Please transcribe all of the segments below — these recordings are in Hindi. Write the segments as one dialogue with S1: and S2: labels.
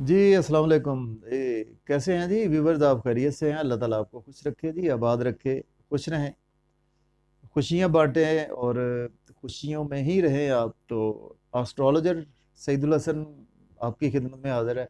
S1: जी अस्सलाम वालेकुम। कैसे हैं जी व्यूवर्स? आप खैरियत से हैं? अल्लाह ताला आपको खुश रखे जी, आबाद रखे, खुश रहें, खुशियां बांटें और खुशियों में ही रहें आप। तो एस्ट्रोलॉजर सईदुल हसन आपकी खिदमत में हाजिर है।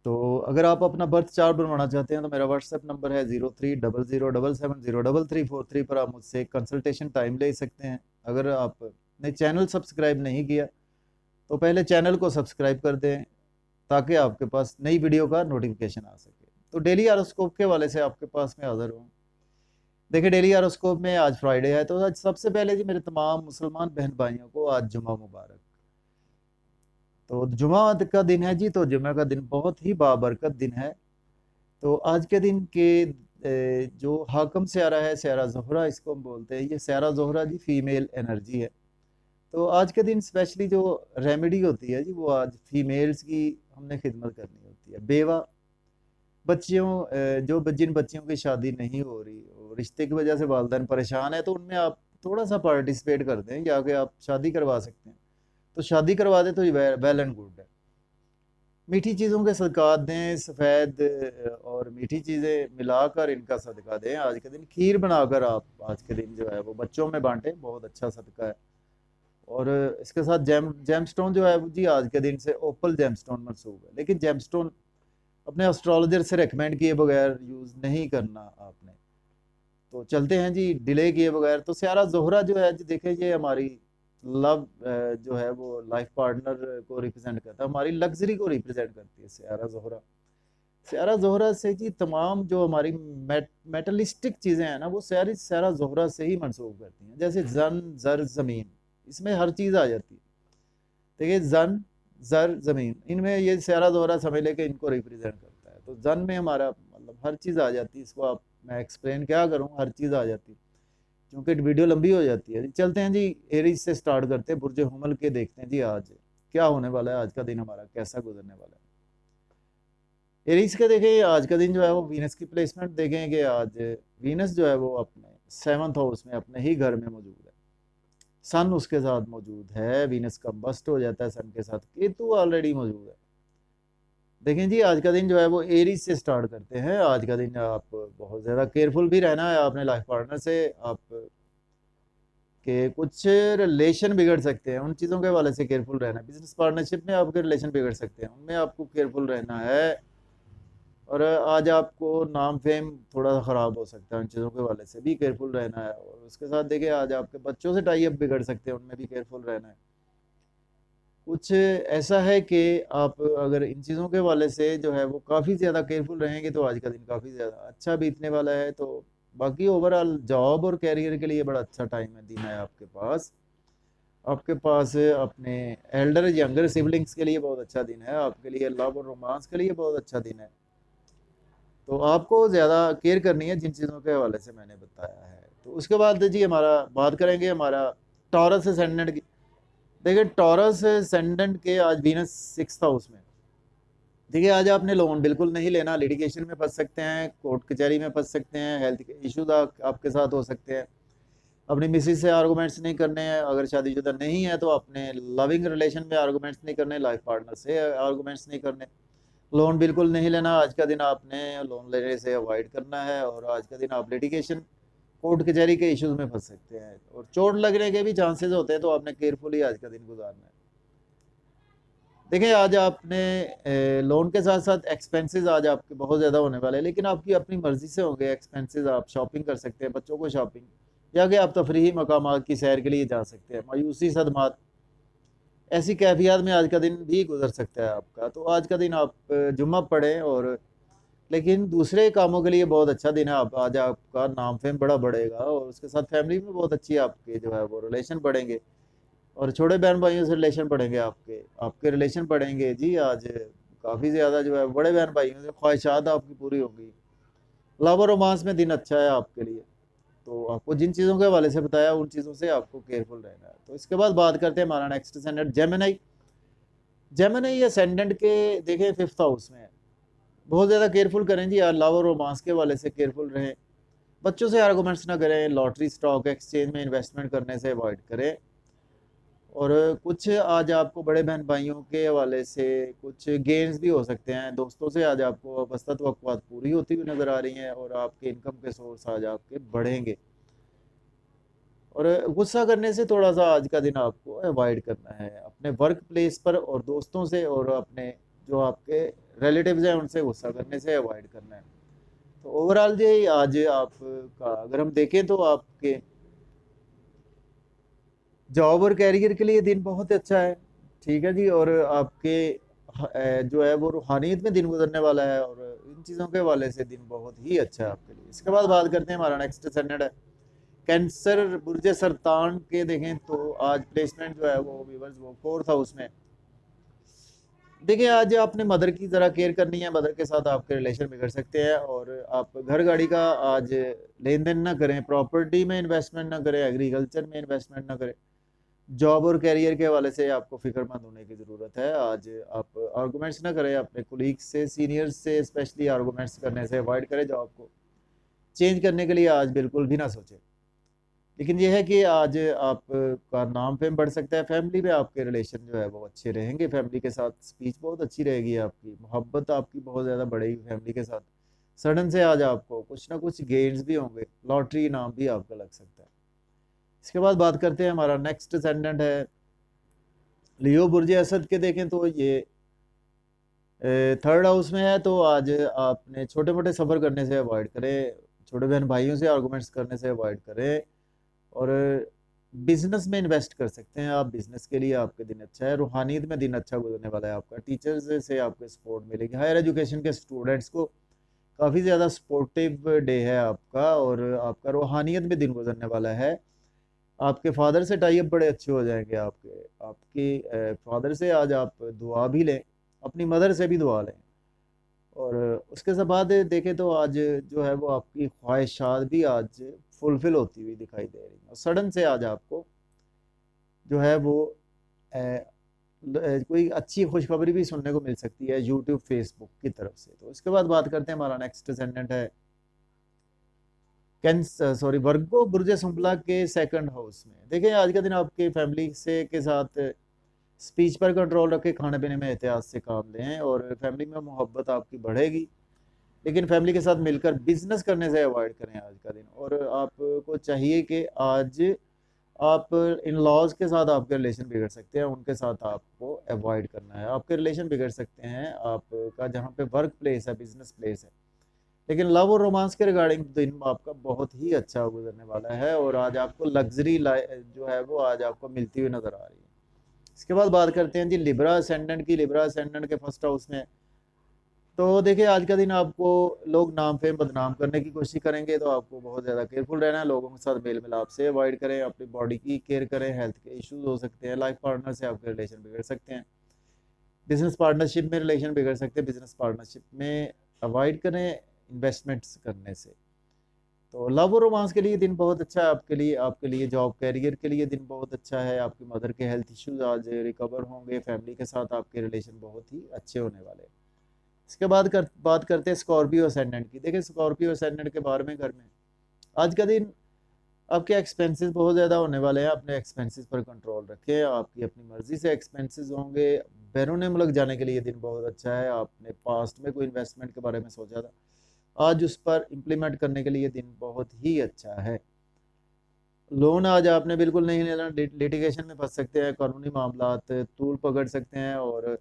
S1: तो अगर आप अपना बर्थ चार्ट बनवाना चाहते हैं तो मेरा व्हाट्सएप नंबर है 030077070343 पर आप मुझसे कंसल्टेशन टाइम ले सकते हैं। अगर आपने चैनल सब्सक्राइब नहीं किया तो पहले चैनल को सब्सक्राइब कर दें ताकि आपके पास नई वीडियो का नोटिफिकेशन आ सके। तो डेली हॉरोस्कोप के हवाले से आपके पास में हाजिर हूँ। देखिए, डेली हॉरोस्कोप में आज फ्राइडे है, तो आज सबसे पहले जी मेरे तमाम मुसलमान बहन भाइयों को आज जुमा मुबारक। तो जुमा का दिन है जी, तो जुमे का दिन बहुत ही बाबरकत दिन है। तो आज के दिन के जो हाकम स्यारा है, स्यारा ज़ोहरा इसको हम बोलते हैं, ये स्यारा ज़ोहरा जी फीमेल एनर्जी है। तो आज के दिन स्पेशली जो रेमेडी होती है जी, वो आज फीमेल्स की हमने खिदमत करनी होती है। बेवा बच्चियों जो जिन बच्चियों की शादी नहीं हो रही और रिश्ते की वजह से वालिदैन परेशान है, तो उनमें आप थोड़ा सा पार्टिसिपेट कर दें या कि आप शादी करवा सकते हैं। तो शादी करवा दें तो ये वेल एंड गुड है। मीठी चीज़ों के सदक़ात दें, सफ़ेद और मीठी चीज़ें मिलाकर इनका सदका दें। आज के दिन खीर बनाकर आप आज के दिन जो है वो बच्चों में बांटें, बहुत अच्छा सदका है। और इसके साथ जेमस्टोन जो है वो जी आज के दिन से ओपल जेमस्टोन मनसूब है, लेकिन जेमस्टोन अपने एस्ट्रोलॉजर से रेकमेंड किए बगैर यूज़ नहीं करना आपने। तो चलते हैं जी डिले किए बगैर। तो स्यारा ज़ोहरा जो है जी, देखिए ये हमारी लव जो है वो लाइफ पार्टनर को रिप्रेजेंट करता है, हमारी लग्जरी को रिप्रेजेंट करती है स्यारा ज़ोहरा। स्यारा ज़ोहरा से जी तमाम जो हमारी मेटलिस्टिक चीज़ें हैं ना, वो स्यारा ज़ोहरा से ही मंसूब करती हैं। जैसे जन जर ज़मीन, इसमें हर चीज़ आ जाती है। देखिए जन जर ज़मीन, इनमें ये स्यारा ज़ोहरा समझ लेके इनको रिप्रेजेंट करता है। तो जन में हमारा मतलब हर चीज़ आ जाती है। इसको आप मैं एक्सप्लेन क्या करूँ, हर चीज़ आ जाती है क्योंकि वीडियो लंबी हो जाती है। चलते हैं जी एरीज से स्टार्ट करते हैं, बुर्ज हुमल के देखते हैं जी आज क्या होने वाला है, आज का दिन हमारा कैसा गुजरने वाला है। एरीज के देखें आज का दिन जो है वो वीनस की प्लेसमेंट देखें कि आज वीनस जो है वो अपने 7th हाउस में अपने ही घर में मौजूद है। सन उसके साथ मौजूद है, वीनस कंबस्ट हो जाता है सन के साथ, केतु ऑलरेडी मौजूद है। देखें जी आज का दिन जो है वो एरीज से स्टार्ट करते हैं। आज का दिन आप बहुत ज़्यादा केयरफुल भी रहना है अपने लाइफ पार्टनर से। आप के कुछ रिलेशन बिगड़ सकते हैं, उन चीज़ों के हवाले से केयरफुल रहना है। बिजनेस पार्टनरशिप में आपके रिलेशन बिगड़ सकते हैं, उनमें आपको केयरफुल रहना है। और आज आपको नाम फेम थोड़ा सा ख़राब हो सकता है, उन चीज़ों के हवाले से भी केयरफुल रहना है। और उसके साथ देखिए आज आपके बच्चों से टाई अप बिगड़ सकते हैं, उनमें भी केयरफुल रहना है। कुछ ऐसा है कि आप अगर इन चीज़ों के हवाले से जो है वो काफ़ी ज़्यादा केयरफुल रहेंगे तो आज का दिन काफ़ी ज़्यादा अच्छा बीतने वाला है। तो बाकी ओवरऑल जॉब और कैरियर के लिए बड़ा अच्छा टाइम है, दिन है आपके पास। आपके पास अपने एल्डर यंगर सिबलिंग्स के लिए बहुत अच्छा दिन है, आपके लिए लव और रोमांस के लिए बहुत अच्छा दिन है। तो आपको ज़्यादा केयर करनी है जिन चीज़ों के हवाले से मैंने बताया है। तो उसके बाद जी हमारा बात करेंगे हमारा टॉरस असेंडेंट की। देखिए टॉरस असेंडेंट के आज वीनस 6th हाउस में। देखिए आज आपने लोन बिल्कुल नहीं लेना, लिटिगेशन में फंस सकते हैं, कोर्ट कचहरी में फंस सकते हैं, हेल्थ के इश्यूज आपके साथ हो सकते हैं। अपनी मिसिस से आर्गूमेंट्स नहीं करने हैं, अगर शादीशुदा नहीं है तो अपने लविंग रिलेशन में आर्गूमेंट्स नहीं करने, लाइफ पार्टनर से आर्गूमेंट्स नहीं करने। लोन बिल्कुल नहीं लेना, आज का दिन आपने लोन लेने से अवॉइड करना है। और आज का दिन आप लिटिगेशन कोर्ट कचहरी के इश्यूज में फंस सकते हैं और चोट लगने के भी चांसेस होते हैं, तो आपने केयरफुली आज का दिन गुजारना है। देखिए आज आपने लोन के साथ साथ एक्सपेंसेस आज आपके बहुत ज़्यादा होने वाले हैं, लेकिन आपकी अपनी मर्ज़ी से होंगे एक्सपेंसेस। आप शॉपिंग कर सकते हैं, बच्चों को शॉपिंग, या कि आप तफरीही मकामात की सैर के लिए जा सकते हैं। मायूसी सदमात ऐसी कैफियत में आज का दिन भी गुजर सकता है आपका। तो आज का दिन आप जुम्मा पढ़ें और लेकिन दूसरे कामों के लिए बहुत अच्छा दिन है। आप आज आपका नाम फेम बड़ा बढ़ेगा और उसके साथ फैमिली में बहुत अच्छी आपके जो है वो रिलेशन बढ़ेंगे और छोटे बहन भाइयों से रिलेशन बढ़ेंगे, आपके आपके रिलेशन बढ़ेंगे जी। आज काफ़ी ज़्यादा जो है बड़े बहन भाइयों से ख्वाहिशात आपकी पूरी होंगी। लव और रोमांस में दिन अच्छा है आपके लिए। तो आपको जिन चीज़ों के हवाले से बताया उन चीज़ों से आपको केयरफुल रहना है। तो इसके बाद बात करते हैं हमारा next ascendant Gemini. Gemini ascendant के देखें 5th हाउस में है। बहुत ज़्यादा केयरफुल करें जी, लव और रोमांस के हवाले से केयरफुल रहें। बच्चों से आर्गूमेंट्स ना करें, लॉटरी स्टॉक एक्सचेंज में इन्वेस्टमेंट करने से अवॉइड करें। और कुछ आज आपको बड़े बहन भाइयों के हवाले से कुछ गेन्स भी हो सकते हैं। दोस्तों से आज आपको वाबस्ता तवक्कुआत पूरी होती हुई नज़र आ रही हैं और आपके इनकम के सोर्स आज आपके बढ़ेंगे। और गुस्सा करने से थोड़ा सा आज का दिन आपको अवॉइड करना है अपने वर्क प्लेस पर, और दोस्तों से और अपने जो आपके रिलेटिव्स हैं उनसे गुस्सा करने से अवॉइड करना है। तो ओवरऑल जी आज आपका अगर हम देखें तो आपके जॉब और कैरियर के लिए दिन बहुत अच्छा है। ठीक है जी। और आपके जो है वो रूहानियत में दिन गुजरने वाला है, और इन चीज़ों के हवाले से दिन बहुत ही अच्छा है आपके लिए। इसके बाद बात करते हैं, हमारा नेक्स्ट स्टैंडर्ड है कैंसर बुर्ज सरतान के। देखें तो आज प्लेसमेंट जो है वो व्यूअर्स वो 4th हाउस में। देखिए आज आपने मदर की ज़रा केयर करनी है, मदर के साथ आपके रिलेशन बिगड़ सकते हैं, और आप घर गाड़ी का आज लेन देन ना करें, प्रॉपर्टी में इन्वेस्टमेंट ना करें, एग्रीकल्चर में इन्वेस्टमेंट ना करें। जॉब और कैरियर के हवाले से आपको फिक्रमंद होने की ज़रूरत है। आज आप आर्गूमेंट्स ना करें अपने कोलीग्स से, सीनियर्स से स्पेशली आर्गूमेंट्स करने से अवॉइड करें। जॉब को चेंज करने के लिए आज बिल्कुल भी ना सोचें। लेकिन यह है कि आज आपका नाम फेम बढ़ सकता है, फैमिली में आपके रिलेशन जो है वो अच्छे रहेंगे, फैमिली के साथ स्पीच बहुत अच्छी रहेगी, आपकी मोहब्बत आपकी बहुत ज़्यादा बढ़ेगी फैमिली के साथ। सडन से आज आपको कुछ ना कुछ गेन्स भी होंगे, लॉटरी इनाम भी आपका लग सकता है। इसके बाद बात करते हैं, हमारा नेक्स्ट असेंडेंट है लियो बुर्ज असद के। देखें तो ये 3rd हाउस में है। तो आज आपने छोटे मोटे सफ़र करने से अवॉइड करें, छोटे बहन भाइयों से आर्गूमेंट्स करने से अवॉइड करें, और बिजनेस में इन्वेस्ट कर सकते हैं आप। बिजनेस के लिए आपके दिन अच्छा है, रूहानियत में दिन अच्छा गुजरने वाला है आपका। टीचर्स से आपको सपोर्ट मिलेगी, हायर एजुकेशन के स्टूडेंट्स को काफ़ी ज़्यादा सपोर्टिव डे है आपका, और आपका रूहानियत में दिन गुजरने वाला है। आपके फादर से टाई अप बड़े अच्छे हो जाएंगे आपके। आपकी फादर से आज आप दुआ भी लें, अपनी मदर से भी दुआ लें, और उसके सब बाद देखें तो आज जो है वो आपकी ख्वाहिशात भी आज फुलफिल होती हुई दिखाई दे रही हैं। और सडन से आज आपको जो है वो कोई अच्छी खुशखबरी भी सुनने को मिल सकती है यूट्यूब फेसबुक की तरफ से। तो इसके बाद बात करते हैं, हमारा नेक्स्ट असेंडेंट है वर्गो बुर्ज सुंबला के 2nd हाउस में। देखिए आज का दिन आपके फैमिली से के साथ स्पीच पर कंट्रोल रखें, खाने पीने में एहतियात से काम लें, और फैमिली में मोहब्बत आपकी बढ़ेगी। लेकिन फैमिली के साथ मिलकर बिजनेस करने से अवॉइड करें आज का दिन। और आपको चाहिए कि आज आप इन लॉज के साथ आपके रिलेशन बिगड़ सकते हैं, उनके साथ आपको अवॉइड करना है। आपके रिलेशन बिगड़ सकते हैं आपका जहाँ पे वर्क प्लेस है, बिजनेस प्लेस है। लेकिन लव और रोमांस के रिगार्डिंग दिन आपका बहुत ही अच्छा गुजरने वाला है, और आज आपको लग्जरी जो है वो आज आपको मिलती हुई नजर आ रही है। इसके बाद बात करते हैं जी लिब्रा असेंडेंट की। लिब्रा असेंडेंट के 1st हाउस में। तो देखिए आज का दिन आपको लोग नाम फेम बदनाम करने की कोशिश करेंगे, तो आपको बहुत ज़्यादा केयरफुल रहना है। लोगों के साथ मेल मिलाप से अवॉइड करें, अपनी बॉडी की केयर करें, हेल्थ के इश्यूज हो सकते हैं, लाइफ पार्टनर से आपके रिलेशन बिगड़ सकते हैं, बिजनेस पार्टनरशिप में रिलेशन बिगड़ सकते हैं, बिजनेस पार्टनरशिप में अवॉइड करें इन्वेस्टमेंट्स करने से। तो लव और रोमांस के लिए दिन बहुत अच्छा है आपके लिए जॉब कैरियर के लिए दिन बहुत अच्छा है। आपकी मदर के हेल्थ इश्यूज आज रिकवर होंगे, फैमिली के साथ आपके रिलेशन बहुत ही अच्छे होने वाले हैं। इसके बाद बात करते हैं स्कॉर्पियो असेंडेंट की। देखिए स्कॉर्पियो असेंडेंट के बारे में घर में आज का दिन आपके एक्सपेंसेस बहुत ज़्यादा होने वाले हैं। अपने एक्सपेंसेस पर कंट्रोल रखें, आपकी अपनी मर्ज़ी से एक्सपेंसेस होंगे। बैरून मुल्क जाने के लिए दिन बहुत अच्छा है। आपने पास्ट में कोई इन्वेस्टमेंट के बारे में सोचा था, आज उस पर इम्प्लीमेंट करने के लिए दिन बहुत ही अच्छा है। लोन आज आपने बिल्कुल नहीं लेना, लिटिगेशन में फंस सकते हैं, कानूनी मामलात तूल पकड़ सकते हैं, और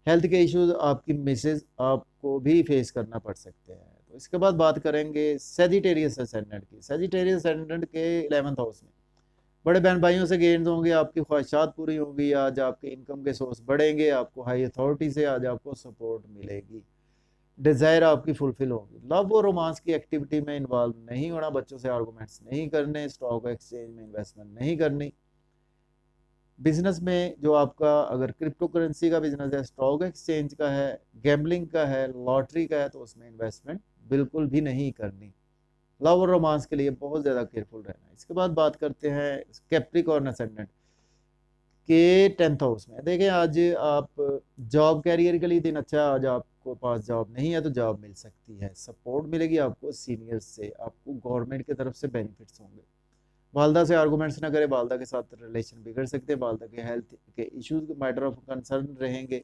S1: हेल्थ के इश्यूज आपकी मिसेज आपको भी फेस करना पड़ सकते हैं। तो इसके बाद बात करेंगे सेजिटेरियस असेंडेंट की। सेजिटेरियस असेंडेंट के 11th हाउस में बड़े बहन भाइयों से गेन्स होंगे, आपकी ख्वाहिशात पूरी होंगी, आज आपके इनकम के सोर्स बढ़ेंगे, आपको हाई अथॉरिटी से आज आपको सपोर्ट मिलेगी, डिज़ायर आपकी फुलफिल होगी। लव और रोमांस की एक्टिविटी में इन्वॉल्व नहीं होना, बच्चों से आर्गूमेंट्स नहीं करने, स्टॉक एक्सचेंज में इन्वेस्टमेंट नहीं करनी। बिजनेस में जो आपका अगर क्रिप्टो करेंसी का बिजनेस है, स्टॉक एक्सचेंज का है, गैम्बलिंग का है, लॉटरी का है, तो उसमें इन्वेस्टमेंट बिल्कुल भी नहीं करनी। लव और रोमांस के लिए बहुत ज़्यादा केयरफुल रहना है। इसके बाद बात करते हैं कैप्रिकॉर्न असेंडेंट के 10th हाउस में। देखिए आज आप जॉब कैरियर के लिए दिन अच्छा है। आज आपको पास जॉब नहीं है तो जॉब मिल सकती है, सपोर्ट मिलेगी आपको सीनियर्स से, आपको गवर्नमेंट की तरफ से बेनिफिट्स होंगे। वालदा से आर्गूमेंट्स ना करें, वालदा के साथ रिलेशन बिगड़ सकते हैं, वालदा के हेल्थ के इश्यूज मैटर ऑफ कंसर्न रहेंगे।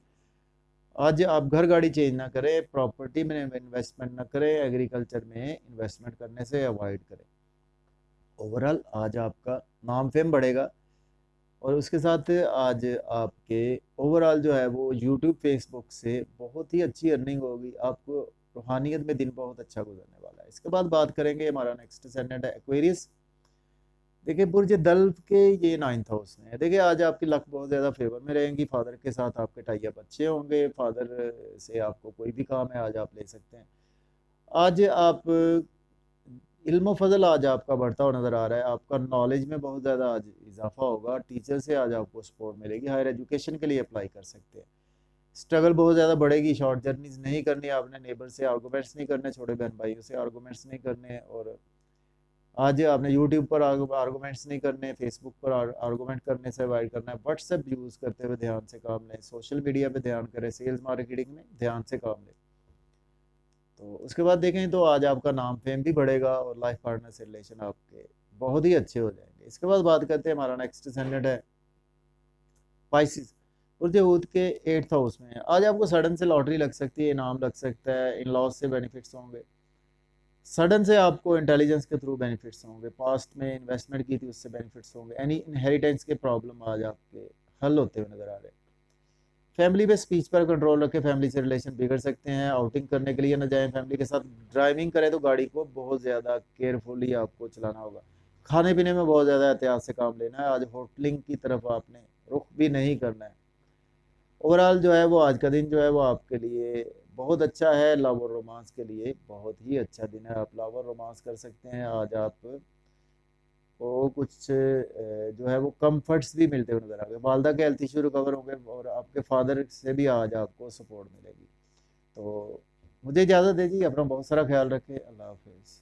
S1: आज आप घर गाड़ी चेंज ना करें, प्रॉपर्टी में इन्वेस्टमेंट ना करें, एग्रीकल्चर में इन्वेस्टमेंट करने से अवॉइड करें। ओवरऑल आज आपका नाम फेम बढ़ेगा और उसके साथ आज आपके ओवरऑल जो है वो यूट्यूब फेसबुक से बहुत ही अच्छी अर्निंग होगी, आपको रूहानियत में दिन बहुत अच्छा गुजरने वाला है। इसके बाद बात करेंगे, हमारा नेक्स्ट सेगमेंट है एक्वेरियस। देखिए बुर्ज दल्फ के ये 9th हाउस में है। देखिए आज आपकी लक बहुत ज़्यादा फेवर में रहेंगी, फादर के साथ आपके टाई अप अच्छे होंगे, फादर से आपको कोई भी काम है आज आप ले सकते हैं। आज आप इल्म फजल आज आपका बढ़ता हुआ नज़र आ रहा है, आपका नॉलेज में बहुत ज़्यादा आज इजाफा होगा, टीचर से आज आपको सपोर्ट मिलेगी, हायर एजुकेशन के लिए अप्लाई कर सकते हैं। स्ट्रगल बहुत ज़्यादा बढ़ेगी, शॉर्ट जर्नीज नहीं करनी आपने, नेबर से आर्गूमेंट्स नहीं करने, छोटे बहन भाइयों से आर्गूमेंट्स नहीं करने, और आज आपने यूट्यूब पर आर्गूमेंट्स नहीं करने, फेसबुक पर आर्गूमेंट करने से अवॉइड करना है, व्हाट्सएप यूज़ करते हुए ध्यान से काम लें, सोशल मीडिया पे ध्यान करें, सेल्स मार्केटिंग में ध्यान से काम लें। तो उसके बाद देखें तो आज आपका नाम फेम भी बढ़ेगा और लाइफ पार्टनर से रिलेशन आपके बहुत ही अच्छे हो जाएंगे। इसके बाद बात करते हैं, हमारा नेक्स्ट सेगमेंट है पाइसिस। उर्जूद के 8th हाउस में है। आज आपको सडन से लॉटरी लग सकती है, इनाम लग सकता है, इन लॉज से बेनिफिट्स होंगे, सडन से आपको इंटेलिजेंस के थ्रू बेनिफिट्स होंगे, पास्ट में इन्वेस्टमेंट की थी उससे बेनिफिट्स होंगे, एनी इनहेरिटेंस के प्रॉब्लम आज आपके हल होते हुए नजर आ रहे हैं। फैमिली पे स्पीच पर कंट्रोल रखें, फैमिली से रिलेशन बिगड़ सकते हैं, आउटिंग करने के लिए ना जाएं फैमिली के साथ, ड्राइविंग करें तो गाड़ी को बहुत ज़्यादा केयरफुली आपको चलाना होगा, खाने पीने में बहुत ज़्यादा एहतियात से काम लेना है, आज होटलिंग की तरफ आपने रुख भी नहीं करना है। ओवरऑल जो है वो आज का दिन जो है वो आपके लिए बहुत अच्छा है, लव और रोमांस के लिए बहुत ही अच्छा दिन है, आप लव और रोमांस कर सकते हैं। आज आप को कुछ जो है वो कंफर्ट्स भी मिलते हुए नजर आ गए, वालदा के हेल्थ इशू रिकवर होंगे और आपके फादर से भी आज आपको सपोर्ट मिलेगी। तो मुझे इजाज़त दीजिए, अपना बहुत सारा ख्याल रखें, अल्लाह हाफिज़।